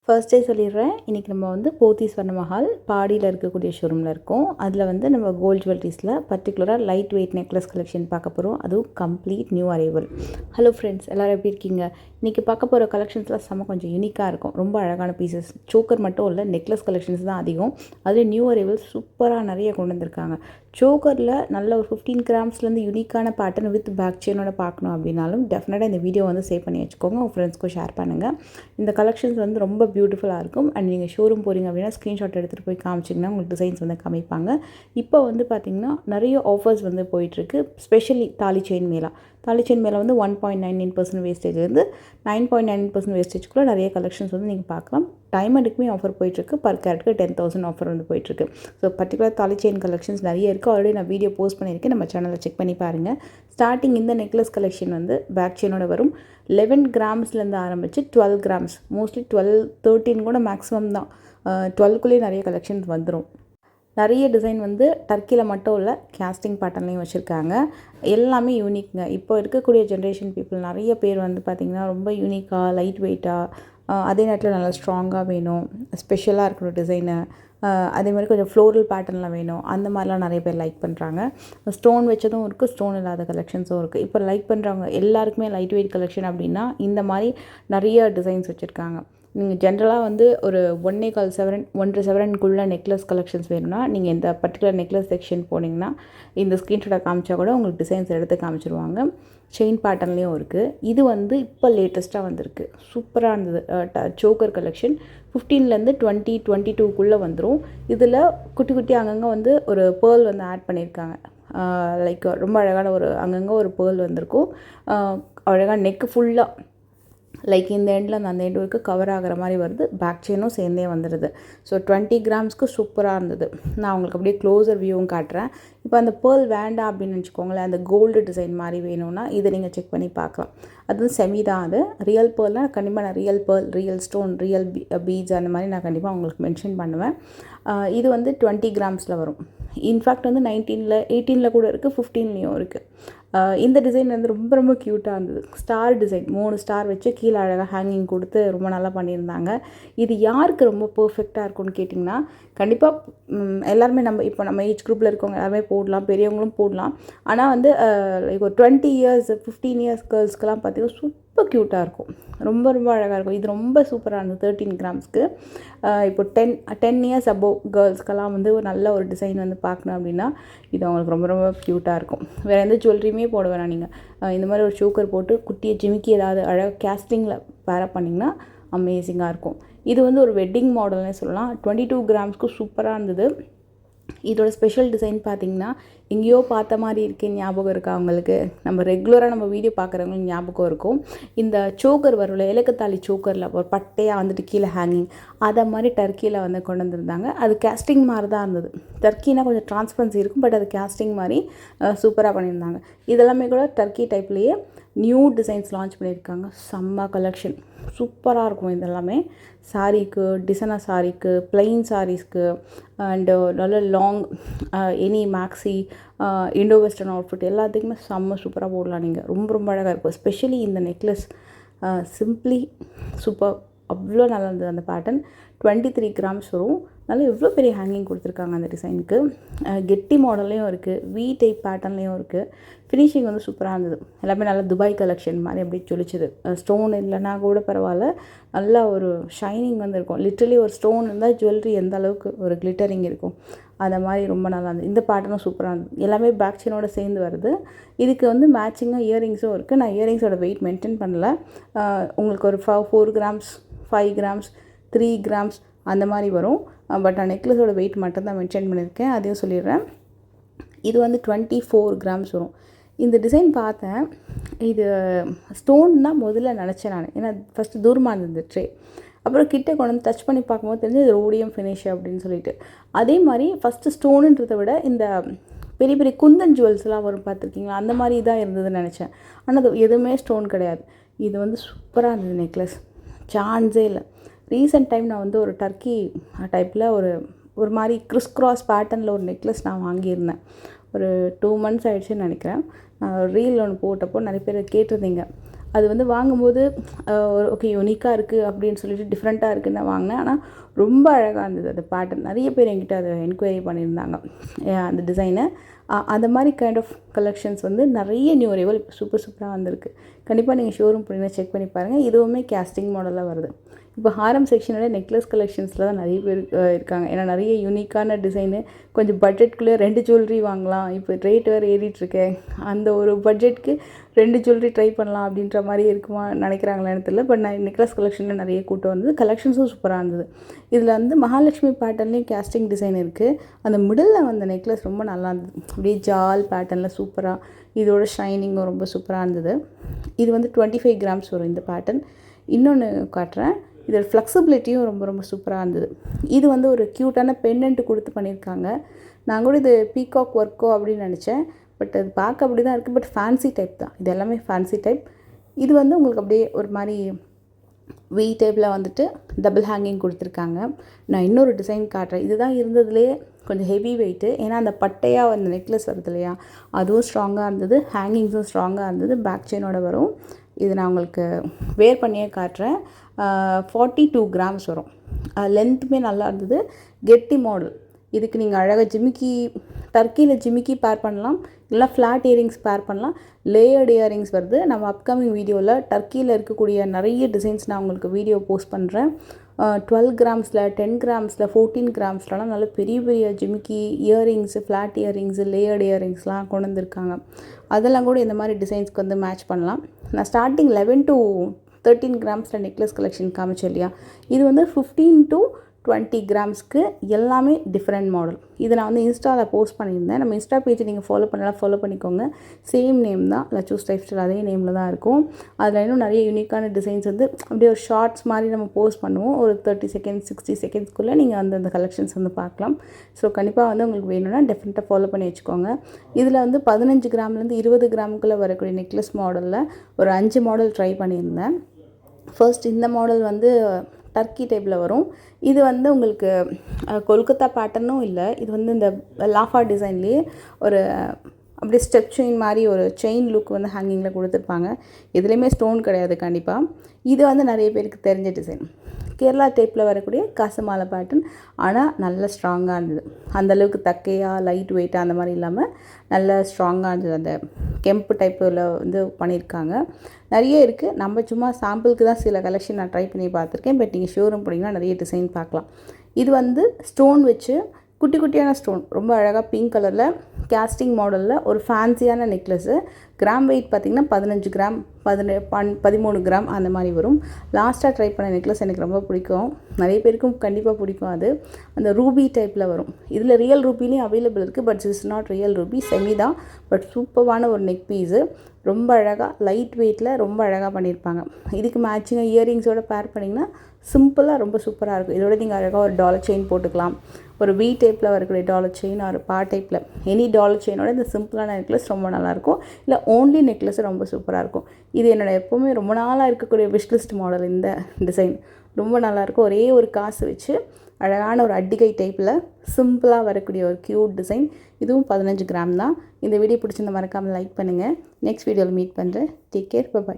First day சொல்லிடுறேன். இன்றைக்கி நம்ம வந்து போத்தி ஸ்வர்ண மஹால் பாடியில் இருக்கக்கூடிய ஷோரூமில் இருக்கோம். அதில் வந்து நம்ம கோல்ட் ஜுவல்லரிஸில் பர்டிகுலராக லைட் வெயிட் நெக்லஸ் கலெக்ஷன் பார்க்க போகிறோம். அதுவும் complete new arrival. Hello friends, எல்லோரும் எப்படி இருக்கீங்க? இன்றைக்கி பார்க்க போகிற கலெக்ஷன்ஸ்லாம் செம்ம கொஞ்சம் யூனிக்காக இருக்கும். ரொம்ப அழகான பீசஸ். சோக்கர் மட்டும் இல்லை, நெக்லஸ் கலெக்ஷன்ஸ் தான் அதிகம். அதுலேயும் நியூ அரைவல் சூப்பராக நிறைய கொண்டு வந்திருக்காங்க. சோக்கரில் நல்ல ஒரு 15 கிராம்ஸ்லேருந்து யூனிக்கான பேட்டர்ன் வித் பேக் செயினோட பார்க்கணும் அப்படின்னாலும் டெஃபினட்டாக இந்த வீடியோ வந்து சேவ் பண்ணி வச்சுக்கோங்க. உங்கள் ஃப்ரெண்ட்ஸ்க்கும் ஷேர் பண்ணுங்கள். இந்த கலெக்ஷன்ஸ் வந்து ரொம்ப பியூட்டிஃபுல்லாக இருக்கும். அண்ட் நீங்கள் ஷோரூம் போகிறீங்க அப்படின்னா ஸ்க்ரீன்ஷாட் எடுத்துகிட்டு போய் காமிச்சிங்கன்னா உங்களுக்கு டிசைன்ஸ் வந்து காமிப்பாங்க. இப்போ வந்து பார்த்திங்கன்னா நிறைய ஆஃபர்ஸ் வந்து போயிட்டுருக்கு. ஸ்பெஷலி தாலி செயின் மேலா வந்து 1.99% வேஸ்டேஜ்லேருந்து 9.9% வேஸ்டேஜ்க்குள்ளே நிறைய கலெக்ஷன்ஸ் வந்து நீங்கள் பார்க்கலாம். டைமண்டுக்குமே ஆஃபர் போயிட்டுருக்கு. பர் கேரட்டுக்கு 10,000 ஆஃபர் வந்து போயிட்டுருக்கு. ஸோ பர்டிகுலர் தாலி செயின் கலெக்ஷன்ஸ் நிறைய இருக்குது. ஆல்ரெடி நான் வீடியோ போஸ்ட் பண்ணியிருக்கேன். நம்ம சேனலில் செக் பண்ணி பாருங்கள். ஸ்டார்டிங் இந்த நெக்லஸ் கலெக்ஷன் வந்து பேக் செயினோட வரும். 11 கிராம்ஸ்லேருந்து ஆரம்பித்து 12 கிராம்ஸ், மோஸ்ட்லி 12, 13 கூட மேக்ஸிமம் தான். 12க்குள்ளேயே நிறைய கலெக்ஷன்ஸ் வந்துடும். நிறைய டிசைன் வந்து டர்க்கியில் மட்டும் இல்லை, கேஸ்டிங் பேட்டர்ன்லேயும் வச்சுருக்காங்க. எல்லாமே யூனிக்ங்க. இப்போ இருக்கக்கூடிய ஜென்ரேஷன் பீப்புள் நிறைய பேர் வந்து பார்த்திங்கன்னா ரொம்ப யூனிக்காக, லைட் வெயிட்டாக, அதே நேரத்தில் நல்லா ஸ்ட்ராங்காக வேணும், ஸ்பெஷலாக இருக்கிற டிசைனு, அதே மாதிரி கொஞ்சம் ஃப்ளோரல் பேட்டர்னில் வேணும், அந்த மாதிரிலாம் நிறைய பேர் லைக் பண்ணுறாங்க. ஸ்டோன் வச்சதும் இருக்குது, ஸ்டோன் இல்லாத கலெக்ஷன்ஸும் இருக்குது. இப்போ லைக் பண்ணுறவங்க எல்லாருக்குமே லைட் வெயிட் கலெக்ஷன் அப்படின்னா இந்த மாதிரி நிறைய டிசைன்ஸ் வச்சுருக்காங்க. நீங்கள் ஜென்ரலாக வந்து ஒரு 1.25 சவரனுக்குள்ளே நெக்லஸ் கலெக்ஷன்ஸ் வேணும்னா நீங்கள் இந்த பர்டிகுலர் நெக்லஸ் செக்ஷன் போனீங்கன்னா இந்த ஸ்க்ரீன்ஷாட்டை காமிச்சா கூட உங்களுக்கு டிசைன்ஸ் எடுத்து காமிச்சிருவாங்க. செயின் பேட்டர்ன்லேயும் இருக்குது. இது வந்து இப்போ லேட்டஸ்ட்டாக வந்திருக்கு. சூப்பராக இருந்தது. சோக்கர் கலெக்ஷன் 15லேருந்து 22க்குள்ளே வந்துடும். இதில் குட்டி குட்டி அங்கங்கே வந்து ஒரு பேர்ல் வந்து ஆட் பண்ணியிருக்காங்க. லைக் ரொம்ப அழகான ஒரு அங்கங்கே ஒரு பேர்ல் வந்திருக்கும். அழகாக நெக்கு ஃபுல்லாக லைக் இந்த எண்டில் அந்த எண்டு வரைக்கும் கவர் ஆகிற மாதிரி வருது. பேக் செயினும் சேர்ந்தே வந்துடுது. ஸோ 20 கிராம்ஸ்க்கு சூப்பராக இருந்தது. நான் உங்களுக்கு அப்படியே க்ளோஸர் வியூவும் காட்டுறேன். இப்போ அந்த பேர்ல் வேண்டாம் அப்படின்னு நினச்சிக்கோங்களேன், அந்த கோல்டு டிசைன் மாதிரி வேணும்னா இதை நீங்கள் செக் பண்ணி பார்க்கலாம். அது செமி தான். அது ரியல் பேர்ல்னால் கண்டிப்பாக நான் real pearl, real stone, real beads அந்த மாதிரி நான் கண்டிப்பாக உங்களுக்கு மென்ஷன் பண்ணுவேன். இது வந்து 20 கிராம்ஸில் வரும். இன்ஃபேக்ட் வந்து 19ல், 18ல் கூட இருக்குது, 15லேயும் இருக்குது. இந்த டிசைன் வந்து ரொம்ப ரொம்ப க்யூட்டாக இருந்தது. ஸ்டார் டிசைன், 3 ஸ்டார் வச்சு கீழே அழகாக ஹேங்கிங் கொடுத்து ரொம்ப நல்லா பண்ணியிருந்தாங்க. இது யாருக்கு ரொம்ப பர்ஃபெக்டாக இருக்கும்னு கேட்டிங்கன்னா கண்டிப்பாக எல்லாருமே நம்ம ஏஜ் குரூப்பில் இருக்கவங்க எல்லாருமே போடலாம், பெரியவங்களும் போடலாம். ஆனால் வந்து லைக் ஒரு 20 இயர்ஸ் 15 இயர்ஸ் கேர்ள்ஸ்க்கெலாம் பார்த்திங்கன்னா சூப்பர் க்யூட்டாக இருக்கும். ரொம்ப ரொம்ப அழகாக இருக்கும். இது ரொம்ப சூப்பராக இருந்தது 13 கிராம்ஸ்க்கு. இப்போ 10 இயர்ஸ் அபோவ் கேர்ள்ஸ்க்கெல்லாம் வந்து ஒரு நல்ல ஒரு டிசைன் வந்து பார்க்கணும் அப்படின்னா இது அவங்களுக்கு ரொம்ப ரொம்ப க்யூட்டாக இருக்கும். வேறு எந்த ஜுவல்லரியுமே போட வேணாம். நீங்கள் இந்த மாதிரி ஒரு சோக்கர் போட்டு குட்டியை ஜிமிக்கி ஏதாவது அழகாக கேஸ்டிங்கில் பேரப் பண்ணிங்கன்னா அமேசிங்காக இருக்கும். இது வந்து ஒரு வெட்டிங் மாடல்னே சொல்லலாம். 22 கிராம்ஸ்க்கு சூப்பராக இருந்தது. இதோட ஸ்பெஷல் டிசைன் பார்த்திங்கன்னா எங்கேயோ பார்த்த மாதிரி இருக்கே, ஞாபகம் இருக்கா அவங்களுக்கு? நம்ம ரெகுலராக நம்ம வீடியோ பார்க்குறவங்களுக்கு ஞாபகம் இருக்கும். இந்த சோக்கர் வரும்ல, இலக்கத்தாலி சோக்கரில் ஒரு பட்டையாக வந்துட்டு கீழே ஹேங்கிங், அதை மாதிரி டர்க்கியில் வந்து கொண்டு வந்திருந்தாங்க. அது கேஸ்டிங் மாதிரி தான் இருந்தது. டர்க்கினா கொஞ்சம் டிரான்ஸ்பரன்சி இருக்கும், பட் அது கேஸ்டிங் மாதிரி சூப்பராக பண்ணியிருந்தாங்க. இதெல்லாமே கூட டர்க்கி டைப்லேயே நியூ டிசைன்ஸ் லான்ச் பண்ணியிருக்காங்க. செம்ம கலெக்ஷன், சூப்பராக இருக்கும். இதெல்லாமே சாரீக்கு, டிசைனர் சாரீக்கு, பிளெயின் சாரீஸ்க்கு, அண்டு நல்ல long any maxi, Indo western outfit எல்லாத்துக்குமே செம்ம சூப்பராக போடலாம். நீங்கள் ரொம்ப ரொம்ப அழகாக இருக்கும். ஸ்பெஷலி இந்த நெக்லஸ் சிம்பிளி சூப்பர், அவ்வளோ நல்லா இருந்தது. அந்த பேட்டர்ன் 23 கிராம்ஸ் வரும். நல்லா எவ்வளோ பெரிய ஹேங்கிங் கொடுத்துருக்காங்க அந்த டிசைனுக்கு. கெட்டி மாடல்லையும் இருக்குது, வி டைப் பேட்டர்ன்லேயும் இருக்குது. ஃபினிஷிங் வந்து சூப்பராக இருந்தது. எல்லாமே நல்லா துபாய் கலெக்ஷன் மாதிரி அப்படி சொல்லிச்சுது. ஸ்டோன் இல்லைனா கூட பரவாயில்ல, நல்லா ஒரு ஷைனிங் வந்து இருக்கும். லிட்ரலி ஒரு ஸ்டோன் இருந்தால் ஜுவல்லரி எந்த அளவுக்கு ஒரு கிளிட்டரிங் இருக்கும், அதை மாதிரி ரொம்ப நல்லா இருந்தது. இந்த பேட்டர்னும் சூப்பராக இருந்தது. எல்லாமே பேக் செயினோட சேர்ந்து வருது. இதுக்கு வந்து மேட்சிங்காக இயரிங்ஸும் இருக்குது. நான் இயரிங்ஸோட வெயிட் மெயின்டைன் பண்ணல. உங்களுக்கு ஒரு 4 கிராம்ஸ், 5 கிராம்ஸ், 3 கிராம்ஸ் அந்த மாதிரி வரும். பட் நான் நெக்லஸோட வெயிட் மட்டும்தான் மென்ஷன் பண்ணியிருக்கேன், அதையும் சொல்லிடுறேன். இது வந்து 24 கிராம்ஸ் வரும். இந்த டிசைன் பார்த்தேன். இது ஸ்டோன் தான் முதல்ல நினச்சேன் நான், ஏன்னா ஃபஸ்ட்டு தூரமாக இருந்தது ட்ரே. அப்புறம் கிட்டே கொண்டு வந்து டச் பண்ணி பார்க்கும்போது தெரிஞ்சு இது ரோடியம் ஃபினிஷ் அப்படின்னு சொல்லிட்டு. அதே மாதிரி ஃபஸ்ட்டு ஸ்டோனுன்றதை விட இந்த பெரிய பெரிய குந்தன் ஜுவல்ஸ்லாம் வரும் பார்த்துருக்கீங்களா, அந்த மாதிரி தான் இருந்ததுன்னு நினச்சேன். ஆனால் அது எதுவுமே ஸ்டோன் கிடையாது. இது வந்து சூப்பராக இருந்தது நெக்லஸ், சான்ஸே இல்லை. ரீசெண்ட் டைம் நான் வந்து ஒரு டர்க்கி டைப்பில் ஒரு மாதிரி கிறிஸ் பேட்டர்னில் ஒரு நெக்லஸ் நான் வாங்கியிருந்தேன். ஒரு 2 months ஆகிடுச்சுன்னு நினைக்கிறேன். ரீல் ஒன்று போட்டப்போ நிறைய பேர் கேட்டிருந்தீங்க, அது வந்து வாங்கும்போது ஓகே யூனிக்காக இருக்குது அப்படின்னு சொல்லிட்டு டிஃப்ரெண்ட்டாக இருக்குன்னு தான் வாங்கினேன். ஆனால் ரொம்ப அழகாக இருந்தது அது பேட்டர்ன். நிறைய பேர் என்கிட்ட அதை என்கொயரி பண்ணியிருந்தாங்க அந்த டிசைனை. அந்த மாதிரி கைண்ட் ஆஃப் கலெக்ஷன்ஸ் வந்து நிறைய நியூ அரைவல் இப்போ சூப்பராக வந்திருக்கு. கண்டிப்பாக நீங்கள் ஷோரூம் போனீங்கன்னா செக் பண்ணி பாருங்கள். இதுவுமே கேஸ்டிங் மாடலாக வருது. இப்போ ஹாரம் செக்ஷனோட நெக்லஸ் கலெக்ஷன்ஸில் தான் நிறைய பேர் இருக்காங்க. ஏன்னா நிறைய யூனிக்கான டிசைனு, கொஞ்சம் பட்ஜெட்குள்ளே 2 ஜுவல்லரி வாங்கலாம், இப்போ ரேட் வேறு ஏறிட்டுருக்கேன், அந்த ஒரு பட்ஜெட்க்கு 2 ஜுவல்லரி ட்ரை பண்ணலாம் அப்படின்ற மாதிரி இருக்குமா நினைக்கிறாங்களான்னு தெரியல. பட் நான் நெக்லஸ் கலெக்ஷனில் நிறைய கூட்டம் வந்தது. கலெக்ஷன்ஸும் சூப்பராக இருந்தது. இதில் வந்து மகாலட்சுமி பேட்டர்ன்லேயும் கேஸ்டிங் டிசைன் இருக்குது. அந்த மிடில் வந்த நெக்லஸ் ரொம்ப நல்லா இருந்தது. அப்படியே ஜால் பேட்டர்னில் சூப்பராக, இதோட ஷைனிங்கும் ரொம்ப சூப்பராக இருந்தது. இது வந்து 25 கிராம்ஸ் வரும் இந்த பேட்டர்ன். இன்னொன்று காட்டுறேன். இதோட ஃப்ளெக்சிபிலிட்டியும் ரொம்ப சூப்பராக இருந்தது. இது வந்து ஒரு க்யூட்டான பெண்டன்ட் கொடுத்து பண்ணியிருக்காங்க. நான் கூட இது பீகாக் ஒர்க்கோ அப்படின்னு நினச்சேன். பட் அது பார்க்க அப்படி தான் இருக்குது. பட் ஃபேன்சி டைப் தான். இது எல்லாமே ஃபேன்சி டைப். இது வந்து உங்களுக்கு அப்படியே ஒரு மாதிரி வி டைப்பில் வந்துட்டு டபுள் ஹேங்கிங் கொடுத்துருக்காங்க. நான் இன்னொரு டிசைன் காட்டுறேன். இதுதான் இருந்ததுலேயே கொஞ்சம் ஹெவி வெயிட்டு. ஏன்னா அந்த பட்டையாக அந்த நெக்லஸ் வருது இல்லையா, அதுவும் ஸ்ட்ராங்காக இருந்தது, ஹேங்கிங்ஸும் ஸ்ட்ராங்காக இருந்தது, பேக் செயினோட வரும். இது நான் உங்களுக்கு வேர் பண்ணியே காட்டுறேன். 42 கிராம்ஸ் வரும். லென்த்துமே நல்லா இருந்தது. கெட்டி மாடல். இதுக்கு நீங்கள் அழகாக ஜிமிக்கி, டர்க்கியில் ஜிமிக்கி பேர் பண்ணலாம், இல்லை ஃப்ளாட் இயரிங்ஸ் பேர் பண்ணலாம். லேயர்டு இயரிங்ஸ் வருது. நம்ம அப்கமிங் வீடியோவில் டர்க்கியில் இருக்கக்கூடிய நிறைய டிசைன்ஸ் நான் உங்களுக்கு வீடியோ போஸ்ட் பண்ணுறேன். 12 கிராம்ஸில், 10 கிராம்ஸில், 14 கிராம்ஸ்லாம் நல்ல பெரிய ஜிமிக்கி இயரிங்ஸு, ஃப்ளாட் இயரிங்ஸு, லேயர்டு இயரிங்ஸ்லாம் கொண்டு வந்திருக்காங்க. அதெல்லாம் கூட இந்த மாதிரி டிசைன்ஸ்க்கு வந்து மேட்ச் பண்ணலாம். நான் ஸ்டார்டிங் 11 to 13 கிராம்ஸில் நெக்லஸ் கலெக்ஷன் காமிச்சேன் இல்லையா, இது வந்து 15 to 20 கிராம்ஸ்க்கு எல்லாமே டிஃப்ரெண்ட் மாடல். இதை நான் வந்து இன்ஸ்டாவில் போஸ்ட் பண்ணியிருந்தேன். நம்ம இன்ஸ்டா பேஜ் நீங்கள் ஃபாலோ பண்ணலாம், ஃபாலோ பண்ணிக்கோங்க. சேம் நேம் தான், லச்சூஸ் லைஃப் ஸ்டைல், அதே நேமில் தான் இருக்கும். அதில் இன்னும் நிறைய யூனிக்கான டிசைன்ஸ் வந்து அப்படியே ஒரு ஷார்ட்ஸ் மாதிரி நம்ம போஸ்ட் பண்ணுவோம். ஒரு 30 செகண்ட்ஸ் 60 செகண்ட்ஸ்க்குள்ளே நீங்கள் அந்த கலெக்ஷன்ஸ் வந்து பார்க்கலாம். ஸோ கண்டிப்பாக வந்து உங்களுக்கு வேணும்னா டெஃபினட்டாக ஃபாலோ பண்ணி வச்சுக்கோங்க. இதில் வந்து 15 கிராம்லேருந்து 20 கிராமுக்குள்ளே வரக்கூடிய நெக்லஸ் மாடலில் ஒரு 5 மாடல் ட்ரை பண்ணியிருந்தேன். ஃபர்ஸ்ட் இந்த மாடல் வந்து டர்க்கி டைப்பில் வரும். இது வந்து உங்களுக்கு கொல்கத்தா பேட்டர்னும் இல்லை, இது வந்து இந்த லாஃபா டிசைன்லேயே ஒரு அப்படியே ஸ்டெப் செயின் மாதிரி ஒரு செயின் லுக் வந்து ஹேங்கிங்கில் கொடுத்துருப்பாங்க. இதுலேயுமே ஸ்டோன் கிடையாது கண்டிப்பாக. இது வந்து நிறைய பேருக்கு தெரிஞ்ச டிசைன். கேரளா டைப்பில் வரக்கூடிய காசமாலை பேட்டர்ன். ஆனால் நல்ல ஸ்ட்ராங்காக இருந்தது. அந்தளவுக்கு தக்கையாக லைட் வெயிட்டாக அந்த மாதிரி இல்லாமல் நல்ல ஸ்ட்ராங்காக இருந்தது. அந்த கெம்பு டைப்பில் வந்து பண்ணியிருக்காங்க. நிறைய இருக்குது. நம்ம சும்மா சாம்பிளுக்கு தான் சில கலெக்ஷன் நான் ட்ரை பண்ணி பார்த்துருக்கேன். பட் நீங்கள் ஷோரூம் போனீங்கன்னா நிறைய டிசைன் பார்க்கலாம். இது வந்து ஸ்டோன் வச்சு குட்டியான ஸ்டோன், ரொம்ப அழகாக பிங்க் கலரில் கேஸ்டிங் மாடலில் ஒரு ஃபேன்சியான நெக்லஸ்ஸு. கிராம் வெயிட் பார்த்திங்கன்னா 15 கிராம், 13 கிராம் அந்த மாதிரி வரும். லாஸ்ட்டாக ட்ரை பண்ண நெக்லஸ் எனக்கு ரொம்ப பிடிக்கும். நிறைய பேருக்கும் கண்டிப்பாக பிடிக்கும். அது அந்த ரூபி டைப்பில் வரும். இதில் ரியல் ரூபிலையும் அவைலபிள் இருக்குது. But it's not real Ruby, semi தான். பட் சூப்பரான ஒரு நெக் பீஸு. ரொம்ப அழகாக லைட் வெயிட்டில் ரொம்ப அழகாக பண்ணியிருப்பாங்க. இதுக்கு மேட்சிங்காக இயரிங்ஸோடு பேர் பண்ணிங்கன்னா சிம்பிளாக ரொம்ப சூப்பராக இருக்கும். இதோட நீங்கள் அழகாக ஒரு டாலர் செயின் போட்டுக்கலாம். ஒரு வி டைப்பில் வரக்கூடிய டாலர் செயின், ஒரு பா டைப்பில் எனி டாலர் செயினோட இந்த சிம்பிளான நெக்லஸ் ரொம்ப நல்லாயிருக்கும். இல்லை ஓன்லி நெக்லஸ் ரொம்ப சூப்பராக இருக்கும். இது என்னோட எப்போவுமே ரொம்ப நாளாக இருக்கக்கூடிய விஷ்லிஸ்ட் மாடல். இந்த டிசைன் ரொம்ப நல்லாயிருக்கும். ஒரே ஒரு காசு வச்சு அழகான ஒரு அட்டிகை டைப்பில் சிம்பிளாக வரக்கூடிய ஒரு க்யூட் டிசைன். இதுவும் 15 கிராம் தான். இந்த வீடியோ பிடிச்சிருந்த மறக்காமல் லைக் பண்ணுங்கள். நெக்ஸ்ட் வீடியோவில் மீட் பண்ணுறேன். Take care, by.